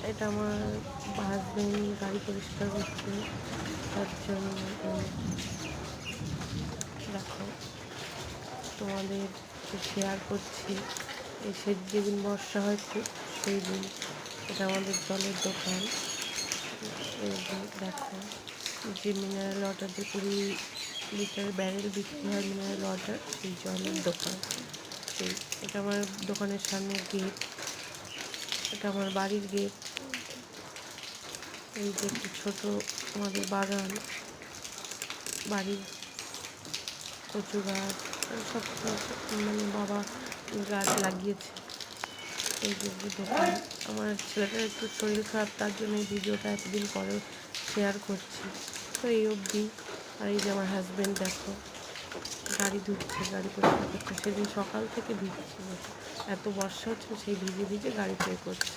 এটা আমার হাজবেন্ড গাড়ি পরিষ্কার করছে, তার জন্য দেখো তোমাদের শেয়ার করছি। সে যেদিন বর্ষা হয় খুব সেই দিন। এটা আমাদের জলের দোকান। এই যে দেখো, যে মিনারেল ওয়াটার, যে 20 লিটারের ব্যারেল বিক্রি হয় মিনারেল ওয়াটার, সেই জলের দোকান। এটা আমার দোকানের সামনে গেট, এটা আমার বাড়ির গেট। এই যে একটি ছোট আমাদের বাগান, বাড়ির কচু গাছ সব মানে বাবা গাছ লাগিয়েছে। এই যে দোকান। আমার ছেলেটার একটু শরীর খারাপ, তার জন্য এই ভিডিওটা এতদিন পরে শেয়ার করছি। তো এই অবধি। আর এই যে আমার হাজব্যান্ড দেখো গাড়ি ধুচ্ছে, গাড়ি পরিষ্কার করছে। সেদিন সকাল থেকে ভিজছে, এত বর্ষা হচ্ছে, সেই ভিজে ভিজে গাড়ি পে করছে।